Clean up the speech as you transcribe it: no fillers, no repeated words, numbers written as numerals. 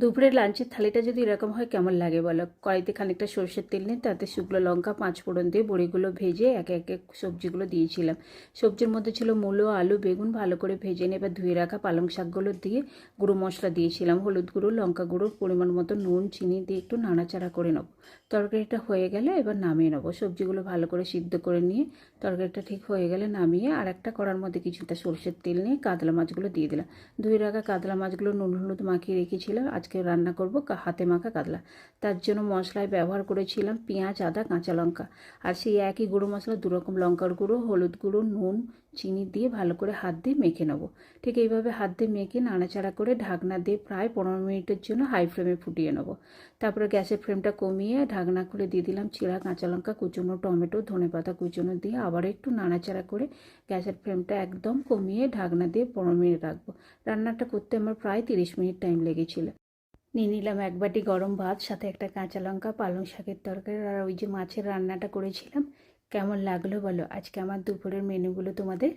দুপুরের লাঞ্চের থালিটা যদি এরকম হয় কেমন লাগে বলো। কড়াইতে খানিকটা সরষের তেল নিয়ে তাতে শুকনো লঙ্কা 5 ফোড়ন দিয়ে বড়িগুলো ভেজে একে একে সবজিগুলো দিয়েছিলাম। সবজির মধ্যে ছিল মূলো, আলু, বেগুন, ভালো করে ভেজে নিয়ে এবার ধুয়ে রাখা পালং শাকগুলো দিয়ে গুঁড়ো মশলা দিয়েছিলাম, হলুদ গুঁড়ো, লঙ্কা গুঁড়ো, পরিমাণ মতো নুন, চিনি দিয়ে একটু নাড়াচাড়া করে নেবো। তরকারিটা হয়ে গেলে এবার নামিয়ে নেবো। সবজিগুলো ভালো করে সিদ্ধ করে নিয়ে তরকারিটা ঠিক হয়ে গেলে নামিয়ে আর একটা কড়ার মধ্যে কিছুটা সরষের তেল নিয়ে কাতলা মাছগুলো দিয়ে দিলাম। ধুয়ে রাখা কাতলা মাছগুলো নুন হলুদ মাখিয়ে রেখেছিলাম। আজকে রান্না করব হাতে মাখা কাতলা। তার জন্য মশলায় ব্যবহার করেছিলাম পেঁয়াজ, আদা, কাঁচা লঙ্কা আর সেই একই গুঁড়ো মশলা 2 রকম লঙ্কার গুঁড়ো, হলুদ গুঁড়ো, নুন, চিনি দিয়ে ভালো করে হাত দিয়ে মেখে নেবো। ঠিক এইভাবে হাত দিয়ে মেখে নাড়াচাড়া করে ঢাকনা দিয়ে প্রায় 15 মিনিটের জন্য হাই ফ্লেমে ফুটিয়ে নেবো। তারপরে গ্যাসের ফ্লেমটা কমিয়ে ঢাকনা খুলে দিয়ে দিলাম চিড়া কাঁচা লঙ্কা কুচনো, টমেটো, ধনেপাতা কুচনো দিয়ে আবার একটু নাড়াচাড়া করে গ্যাসের ফ্লেমটা একদম কমিয়ে ঢাকনা দিয়ে 15 মিনিট রাখবো। রান্নাটা করতে আমার প্রায় 30 মিনিট টাইম লেগেছিল। নিয়ে নিলাম 1 বাটি গরম ভাত, সাথে একটা কাঁচা লঙ্কা, পালং শাকের তরকারি আর ওই যে মাছের রান্নাটা করেছিলাম। কেমন লাগলো বলো আজকে আমার দুপুরের মেনুগুলো তোমাদের।